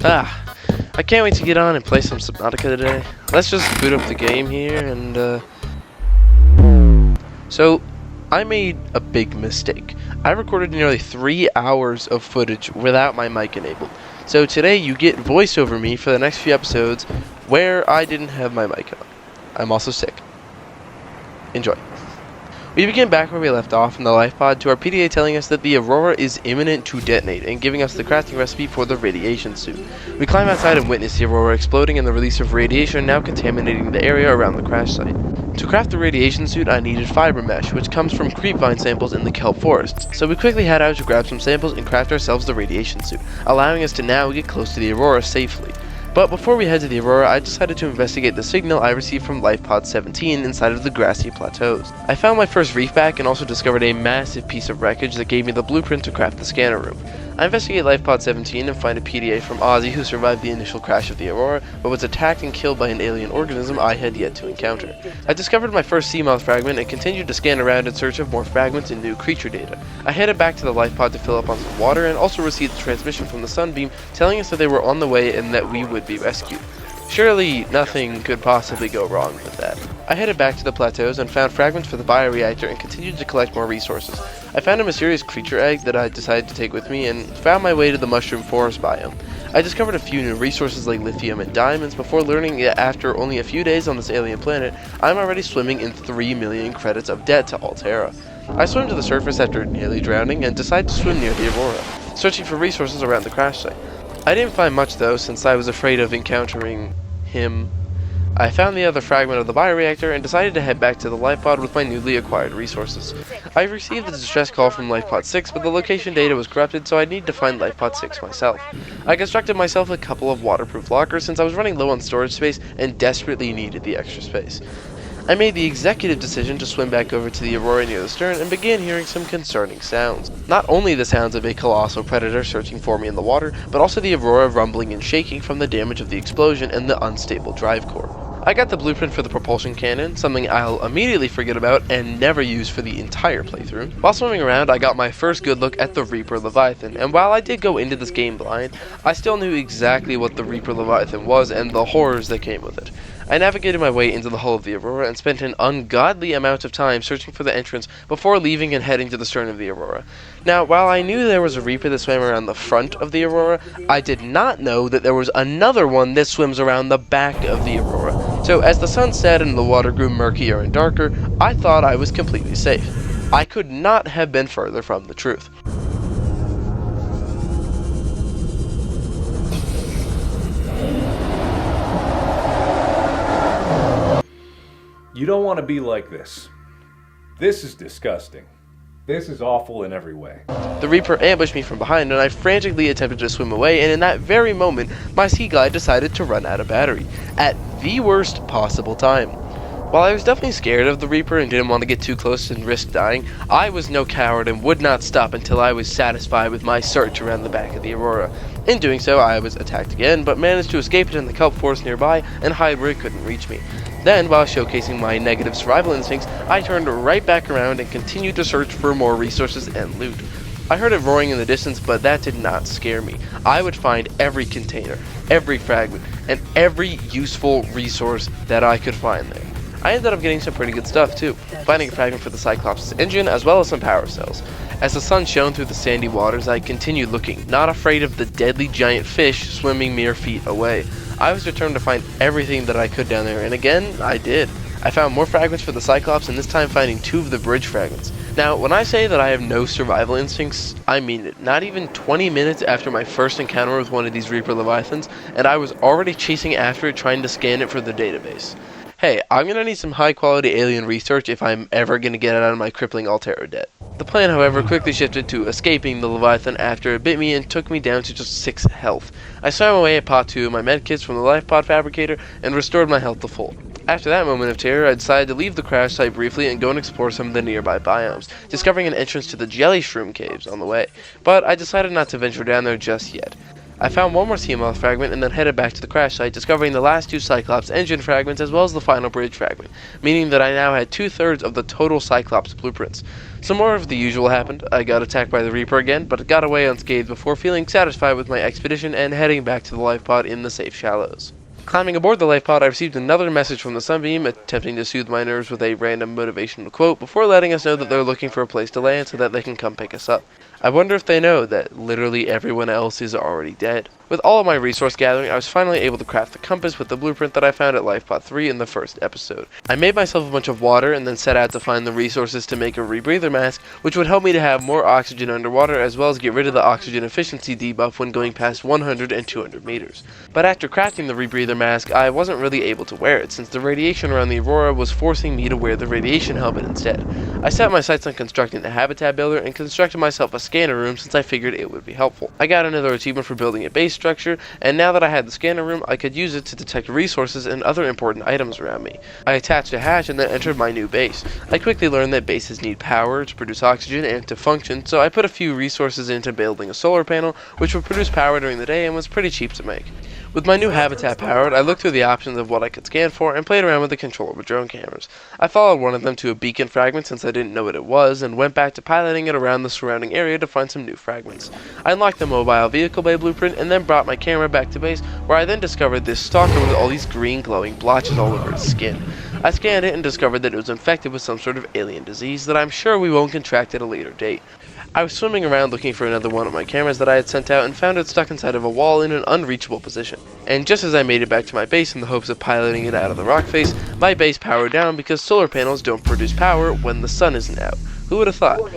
I can't wait to get on and play some Subnautica today. Let's just boot up the game here and So, I made a big mistake. I recorded nearly 3 hours of footage without my mic enabled. So today you get voiceover me for the next few episodes where I didn't have my mic on. I'm also sick. Enjoy. We begin back where we left off in the life pod to our PDA telling us that the Aurora is imminent to detonate and giving us the crafting recipe for the radiation suit. We climb outside and witness the Aurora exploding and the release of radiation now contaminating the area around the crash site. To craft the radiation suit I needed fiber mesh, which comes from creepvine samples in the kelp forests, so we quickly head out to grab some samples and craft ourselves the radiation suit, allowing us to now get close to the Aurora safely. But before we head to the Aurora, I decided to investigate the signal I received from Life Pod 17 inside of the grassy plateaus. I found my first reef back and also discovered a massive piece of wreckage that gave me the blueprint to craft the scanner room. I investigate Life Pod 17 and find a PDA from Ozzy who survived the initial crash of the Aurora, but was attacked and killed by an alien organism I had yet to encounter. I discovered my first sea moth fragment and continued to scan around in search of more fragments and new creature data. I headed back to the Life Pod to fill up on some water and also received a transmission from the Sunbeam telling us that they were on the way and that we would be rescued. Surely nothing could possibly go wrong with that. I headed back to the plateaus and found fragments for the bioreactor and continued to collect more resources. I found a mysterious creature egg that I decided to take with me and found my way to the mushroom forest biome. I discovered a few new resources like lithium and diamonds before learning that after only a few days on this alien planet, I'm already swimming in 3 million credits of debt to Altera. I swam to the surface after nearly drowning and decided to swim near the Aurora, searching for resources around the crash site. I didn't find much though, since I was afraid of encountering him. I found the other fragment of the bioreactor and decided to head back to the life pod with my newly acquired resources. I received a distress call from Life Pod 6, but the location data was corrupted, so I needed to find Life Pod 6 myself. I constructed myself a couple of waterproof lockers since I was running low on storage space and desperately needed the extra space. I made the executive decision to swim back over to the Aurora near the stern and began hearing some concerning sounds. Not only the sounds of a colossal predator searching for me in the water, but also the Aurora rumbling and shaking from the damage of the explosion and the unstable drive core. I got the blueprint for the propulsion cannon, something I'll immediately forget about and never use for the entire playthrough. While swimming around, I got my first good look at the Reaper Leviathan, and while I did go into this game blind, I still knew exactly what the Reaper Leviathan was and the horrors that came with it. I navigated my way into the hull of the Aurora and spent an ungodly amount of time searching for the entrance before leaving and heading to the stern of the Aurora. Now, while I knew there was a Reaper that swam around the front of the Aurora, I did not know that there was another one that swims around the back of the Aurora. So as the sun set and the water grew murkier and darker, I thought I was completely safe. I could not have been further from the truth. You don't want to be like this. This is disgusting. This is awful in every way. The Reaper ambushed me from behind and I frantically attempted to swim away, and in that very moment, my sea glide decided to run out of battery. At the worst possible time. While I was definitely scared of the Reaper and didn't want to get too close and risk dying, I was no coward and would not stop until I was satisfied with my search around the back of the Aurora. In doing so, I was attacked again, but managed to escape it in the kelp forest nearby and hide where it couldn't reach me. Then, while showcasing my negative survival instincts, I turned right back around and continued to search for more resources and loot. I heard it roaring in the distance, but that did not scare me. I would find every container, every fragment, and every useful resource that I could find there. I ended up getting some pretty good stuff too, finding a fragment for the Cyclops' engine as well as some power cells. As the sun shone through the sandy waters, I continued looking, not afraid of the deadly giant fish swimming mere feet away. I was determined to find everything that I could down there, and again, I did. I found more fragments for the Cyclops, and this time finding 2 of the bridge fragments. Now, when I say that I have no survival instincts, I mean it. Not even 20 minutes after my first encounter with one of these Reaper Leviathans, and I was already chasing after it trying to scan it for the database. Hey, I'm gonna need some high quality alien research if I'm ever gonna get out of my crippling Altera debt. The plan, however, quickly shifted to escaping the Leviathan after it bit me and took me down to just 6 health. I swam away and popped 2 of my medkits from the life pod fabricator and restored my health to full. After that moment of terror, I decided to leave the crash site briefly and go and explore some of the nearby biomes, discovering an entrance to the jelly shroom caves on the way, but I decided not to venture down there just yet. I found one more CML fragment and then headed back to the crash site, discovering the last 2 Cyclops engine fragments as well as the final bridge fragment, meaning that I now had 2/3 of the total Cyclops blueprints. Some more of the usual happened. I got attacked by the Reaper again, but got away unscathed before feeling satisfied with my expedition and heading back to the life pod in the safe shallows. Climbing aboard the life pod, I received another message from the Sunbeam, attempting to soothe my nerves with a random motivational quote before letting us know that they're looking for a place to land so that they can come pick us up. I wonder if they know that literally everyone else is already dead. With all of my resource gathering, I was finally able to craft the compass with the blueprint that I found at LifePod 3 in the first episode. I made myself a bunch of water and then set out to find the resources to make a rebreather mask, which would help me to have more oxygen underwater as well as get rid of the oxygen efficiency debuff when going past 100 and 200 meters. But after crafting the rebreather mask, I wasn't really able to wear it since the radiation around the Aurora was forcing me to wear the radiation helmet instead. I set my sights on constructing the habitat builder and constructed myself a scanner room since I figured it would be helpful. I got another achievement for building a base structure, and now that I had the scanner room, I could use it to detect resources and other important items around me. I attached a hatch and then entered my new base. I quickly learned that bases need power to produce oxygen and to function, so I put a few resources into building a solar panel, which would produce power during the day and was pretty cheap to make. With my new habitat powered, I looked through the options of what I could scan for and played around with the controllable drone cameras. I followed one of them to a beacon fragment since I didn't know what it was, and went back to piloting it around the surrounding area to find some new fragments. I unlocked the mobile vehicle bay blueprint and then brought my camera back to base, where I then discovered this stalker with all these green glowing blotches all over its skin. I scanned it and discovered that it was infected with some sort of alien disease that I'm sure we won't contract at a later date. I was swimming around looking for another one of my cameras that I had sent out and found it stuck inside of a wall in an unreachable position. And just as I made it back to my base in the hopes of piloting it out of the rock face, my base powered down because solar panels don't produce power when the sun isn't out. Who would have thought?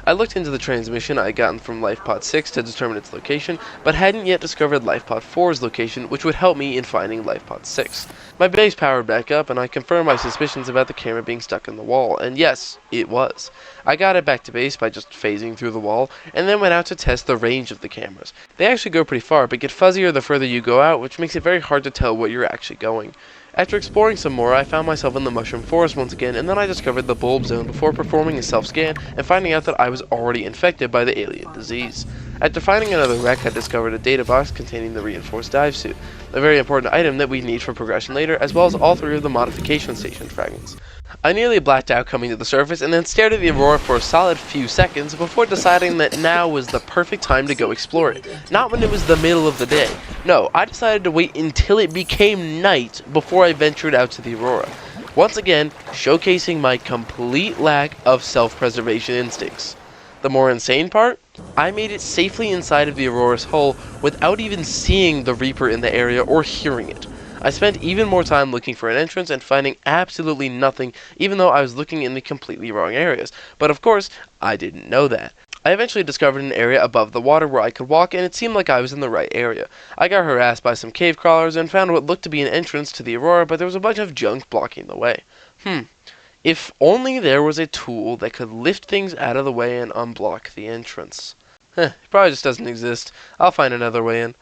I looked into the transmission I had gotten from LifePod 6 to determine its location, but hadn't yet discovered LifePod 4's location, which would help me in finding LifePod 6. My base powered back up, and I confirmed my suspicions about the camera being stuck in the wall, and yes, it was. I got it back to base by just phasing through the wall, and then went out to test the range of the cameras. They actually go pretty far, but get fuzzier the further you go out, which makes it very hard to tell where you're actually going. After exploring some more, I found myself in the mushroom forest once again, and then I discovered the bulb zone before performing a self-scan and finding out that I was already infected by the alien disease. After finding another wreck, I discovered a data box containing the reinforced dive suit, a very important item that we need for progression later, as well as all 3 of the modification station fragments. I nearly blacked out coming to the surface and then stared at the Aurora for a solid few seconds before deciding that now was the perfect time to go explore it. Not when it was the middle of the day. No, I decided to wait until it became night before I ventured out to the Aurora. Once again, showcasing my complete lack of self-preservation instincts. The more insane part? I made it safely inside of the Aurora's hull without even seeing the Reaper in the area or hearing it. I spent even more time looking for an entrance and finding absolutely nothing, even though I was looking in the completely wrong areas. But of course, I didn't know that. I eventually discovered an area above the water where I could walk, and it seemed like I was in the right area. I got harassed by some cave crawlers and found what looked to be an entrance to the Aurora, but there was a bunch of junk blocking the way. If only there was a tool that could lift things out of the way and unblock the entrance. It probably just doesn't exist. I'll find another way in.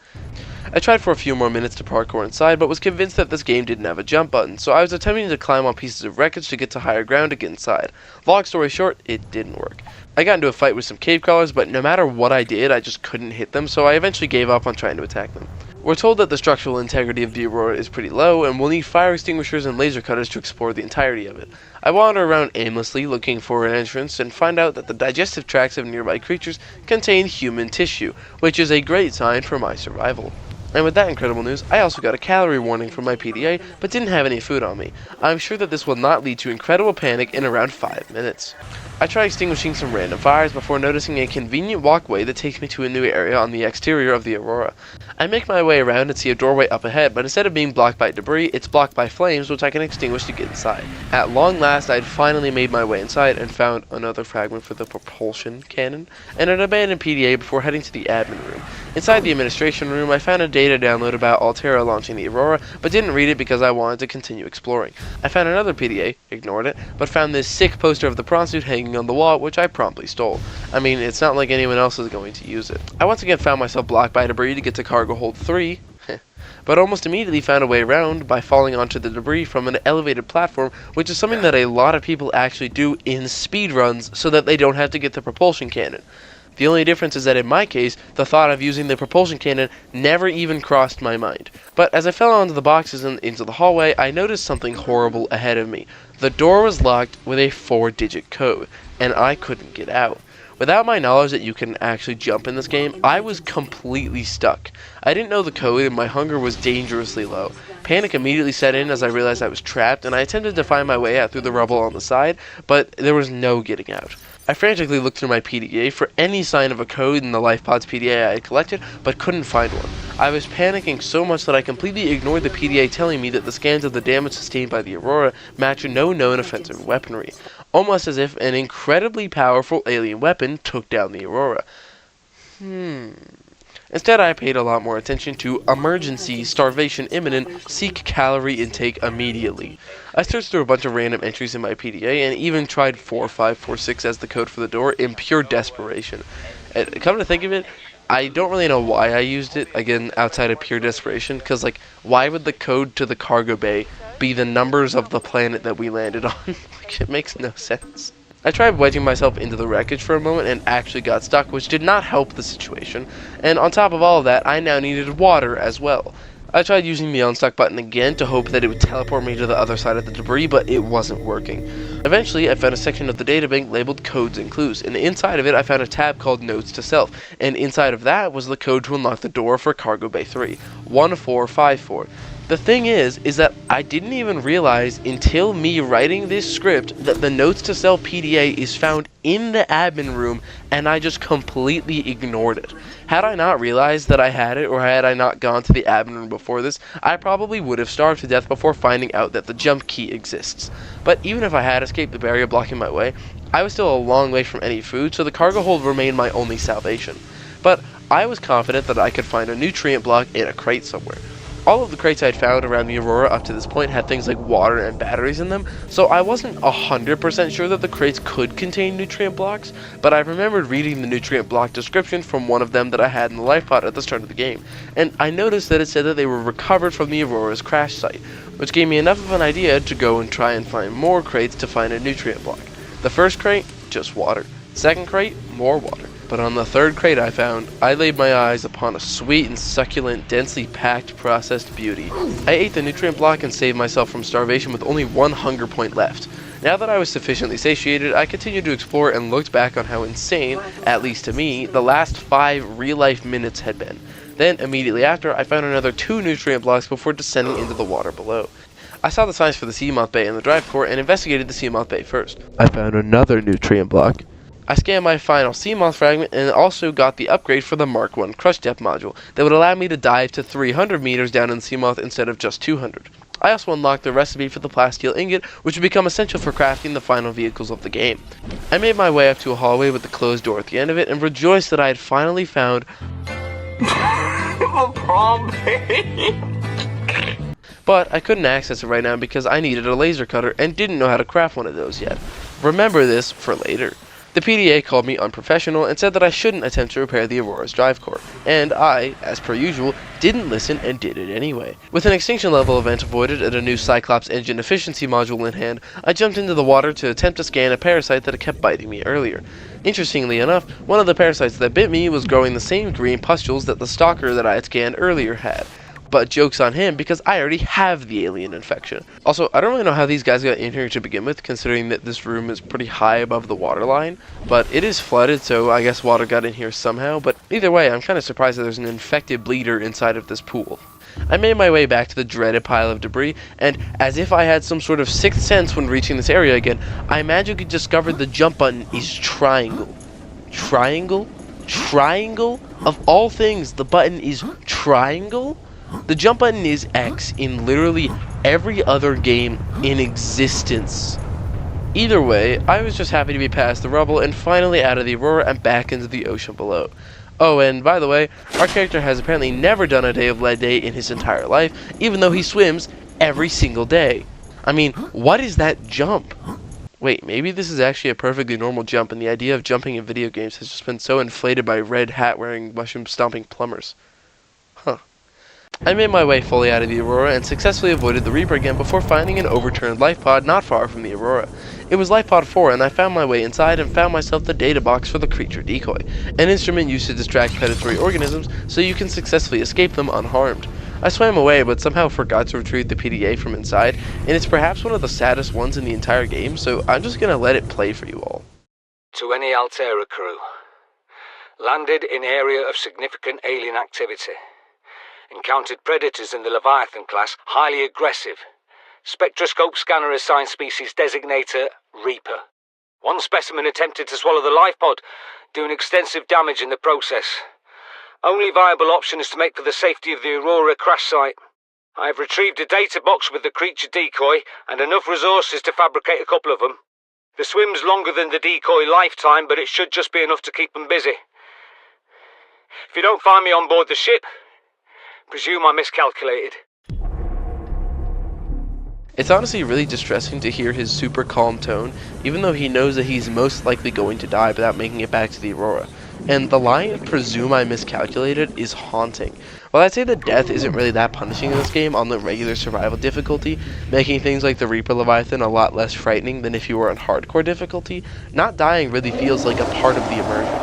I tried for a few more minutes to parkour inside, but was convinced that this game didn't have a jump button, so I was attempting to climb on pieces of wreckage to get to higher ground to get inside. Long story short, it didn't work. I got into a fight with some cave crawlers, but no matter what I did, I just couldn't hit them, so I eventually gave up on trying to attack them. We're told that the structural integrity of the Aurora is pretty low, and we'll need fire extinguishers and laser cutters to explore the entirety of it. I wander around aimlessly looking for an entrance and find out that the digestive tracts of nearby creatures contain human tissue, which is a great sign for my survival. And with that incredible news, I also got a calorie warning from my PDA, but didn't have any food on me. I'm sure that this will not lead to incredible panic in around 5 minutes. I try extinguishing some random fires before noticing a convenient walkway that takes me to a new area on the exterior of the Aurora. I make my way around and see a doorway up ahead, but instead of being blocked by debris, it's blocked by flames, which I can extinguish to get inside. At long last, I'd finally made my way inside and found another fragment for the propulsion cannon, and an abandoned PDA before heading to the admin room. Inside the administration room, I found a data download about Altera launching the Aurora, but didn't read it because I wanted to continue exploring. I found another PDA, ignored it, but found this sick poster of the prawn suit hanging on the wall, which I promptly stole. I mean, it's not like anyone else is going to use it. I once again found myself blocked by debris to get to cargo hold 3, but almost immediately found a way around by falling onto the debris from an elevated platform, which is something that a lot of people actually do in speedruns so that they don't have to get the propulsion cannon. The only difference is that in my case, the thought of using the propulsion cannon never even crossed my mind. But as I fell onto the boxes and into the hallway, I noticed something horrible ahead of me. The door was locked with a 4-digit code, and I couldn't get out. Without my knowledge that you can actually jump in this game, I was completely stuck. I didn't know the code and my hunger was dangerously low. Panic immediately set in as I realized I was trapped, and I attempted to find my way out through the rubble on the side, but there was no getting out. I frantically looked through my PDA for any sign of a code in the LifePods PDA I had collected, but couldn't find one. I was panicking so much that I completely ignored the PDA telling me that the scans of the damage sustained by the Aurora matched no known offensive weaponry, almost as if an incredibly powerful alien weapon took down the Aurora. Instead, I paid a lot more attention to emergency, starvation imminent, seek calorie intake immediately. I searched through a bunch of random entries in my PDA and even tried 4546 as the code for the door in pure desperation. And come to think of it, I don't really know why I used it, again, outside of pure desperation, because, like, why would the code to the cargo bay be the numbers of the planet that we landed on? Like, it makes no sense. I tried wedging myself into the wreckage for a moment and actually got stuck, which did not help the situation, and on top of all of that, I now needed water as well. I tried using the unstuck button again to hope that it would teleport me to the other side of the debris, but it wasn't working. Eventually, I found a section of the databank labeled Codes and Clues, and inside of it I found a tab called Notes to Self, and inside of that was the code to unlock the door for Cargo Bay 3, 1454. The thing is that I didn't even realize until me writing this script that the Notes to Self PDA is found in the admin room, and I just completely ignored it. Had I not realized that I had it, or had I not gone to the admin room before this, I probably would have starved to death before finding out that the jump key exists. But even if I had escaped the barrier blocking my way, I was still a long way from any food, so the cargo hold remained my only salvation. But I was confident that I could find a nutrient block in a crate somewhere. All of the crates I'd found around the Aurora up to this point had things like water and batteries in them, so I wasn't 100% sure that the crates could contain nutrient blocks, but I remembered reading the nutrient block description from one of them that I had in the life pod at the start of the game, and I noticed that it said that they were recovered from the Aurora's crash site, which gave me enough of an idea to go and try and find more crates to find a nutrient block. The first crate, just water. Second crate, more water. But on the third crate I found, I laid my eyes upon a sweet and succulent, densely packed, processed beauty. I ate the nutrient block and saved myself from starvation with only one hunger point left. Now that I was sufficiently satiated, I continued to explore and looked back on how insane, at least to me, the last 5 real-life minutes had been. Then, immediately after, I found another 2 nutrient blocks before descending into the water below. I saw the signs for the Seamoth Bay and the drive core and investigated the Seamoth Bay first. I found another nutrient block. I scanned my final Seamoth fragment and also got the upgrade for the Mark I Crush Depth module that would allow me to dive to 300 meters down in the Seamoth instead of just 200. I also unlocked the recipe for the plasteel ingot, which would become essential for crafting the final vehicles of the game. I made my way up to a hallway with the closed door at the end of it and rejoiced that I had finally found but I couldn't access it right now because I needed a laser cutter and didn't know how to craft one of those yet. Remember this for later. The PDA called me unprofessional and said that I shouldn't attempt to repair the Aurora's drive core, and I, as per usual, didn't listen and did it anyway. With an extinction level event avoided and a new Cyclops engine efficiency module in hand, I jumped into the water to attempt to scan a parasite that had kept biting me earlier. Interestingly enough, one of the parasites that bit me was growing the same green pustules that the stalker that I had scanned earlier had. But joke's on him because I already have the alien infection. Also, I don't really know how these guys got in here to begin with, considering that this room is pretty high above the water line. But it is flooded, so I guess water got in here somehow. But either way, I'm kind of surprised that there's an infected bleeder inside of this pool. I made my way back to the dreaded pile of debris, and as if I had some sort of sixth sense when reaching this area again, I magically discovered the jump button is triangle. Triangle? Triangle? Of all things, the button is triangle? The jump button is X in literally every other game in existence. Either way, I was just happy to be past the rubble and finally out of the Aurora and back into the ocean below. Oh, and by the way, our character has apparently never done a day of lead day in his entire life, even though he swims every single day. I mean, what is that jump? Wait, maybe this is actually a perfectly normal jump, and the idea of jumping in video games has just been so inflated by red hat-wearing, mushroom-stomping plumbers. Huh. I made my way fully out of the Aurora and successfully avoided the Reaper again before finding an overturned life pod not far from the Aurora. It was LifePod 4, and I found my way inside and found myself the data box for the creature decoy, an instrument used to distract predatory organisms so you can successfully escape them unharmed. I swam away, but somehow forgot to retrieve the PDA from inside, and it's perhaps one of the saddest ones in the entire game, so I'm just gonna let it play for you all. To any Altera crew. Landed in area of significant alien activity. Encountered predators in the Leviathan class, highly aggressive. Spectroscope scanner assigned species designator Reaper. One specimen attempted to swallow the life pod, doing extensive damage in the process. Only viable option is to make for the safety of the Aurora crash site. I have retrieved a data box with the creature decoy and enough resources to fabricate a couple of them. The swim's longer than the decoy lifetime, but it should just be enough to keep them busy. If you don't find me on board the ship, presume I miscalculated. It's honestly really distressing to hear his super calm tone, even though he knows that he's most likely going to die without making it back to the Aurora. And the line, presume I miscalculated, is haunting. While I'd say that death isn't really that punishing in this game on the regular survival difficulty, making things like the Reaper Leviathan a lot less frightening than if you were on hardcore difficulty, not dying really feels like a part of the immersion.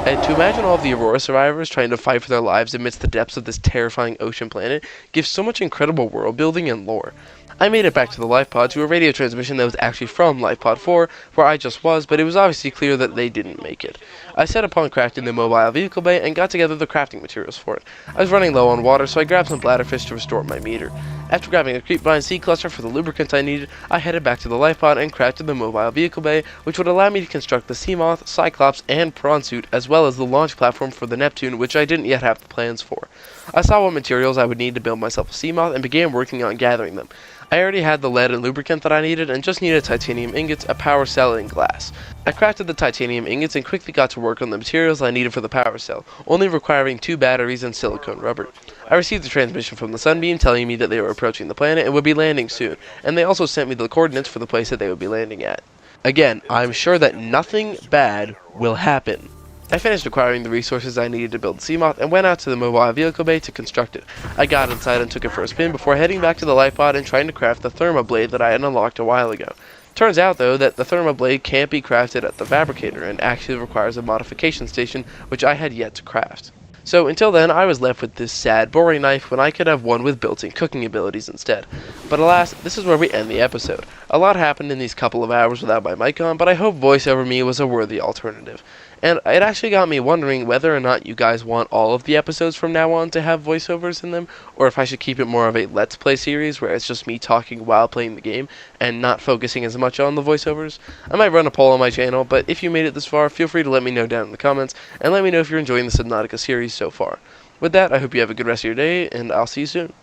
And to imagine all of the Aurora survivors trying to fight for their lives amidst the depths of this terrifying ocean planet gives so much incredible world building and lore. I made it back to the LifePod to a radio transmission that was actually from LifePod 4, where I just was, but it was obviously clear that they didn't make it. I set upon crafting the mobile vehicle bay and got together the crafting materials for it. I was running low on water, so I grabbed some bladderfish to restore my meter. After grabbing a creepvine seed cluster for the lubricant I needed, I headed back to the LifePod and crafted the mobile vehicle bay, which would allow me to construct the Seamoth, Cyclops, and Prawn suit, as well as the launch platform for the Neptune, which I didn't yet have the plans for. I saw what materials I would need to build myself a Seamoth and began working on gathering them. I already had the lead and lubricant that I needed and just needed titanium ingots, a power cell, and glass. I crafted the titanium ingots and quickly got to work on the materials I needed for the power cell, only requiring 2 batteries and silicone rubber. I received a transmission from the Sunbeam telling me that they were approaching the planet and would be landing soon, and they also sent me the coordinates for the place that they would be landing at. Again, I'm sure that nothing bad will happen. I finished acquiring the resources I needed to build the Seamoth and went out to the mobile vehicle bay to construct it. I got inside and took it for a spin before heading back to the LifePod and trying to craft the thermoblade that I had unlocked a while ago. Turns out, though, that the thermoblade can't be crafted at the fabricator and actually requires a modification station, which I had yet to craft. So until then, I was left with this sad, boring knife when I could have one with built-in cooking abilities instead. But alas, this is where we end the episode. A lot happened in these couple of hours without my mic on, but I hope voiceover me was a worthy alternative. And it actually got me wondering whether or not you guys want all of the episodes from now on to have voiceovers in them, or if I should keep it more of a Let's Play series where it's just me talking while playing the game and not focusing as much on the voiceovers. I might run a poll on my channel, but if you made it this far, feel free to let me know down in the comments, and let me know if you're enjoying the Subnautica series so far. With that, I hope you have a good rest of your day, and I'll see you soon.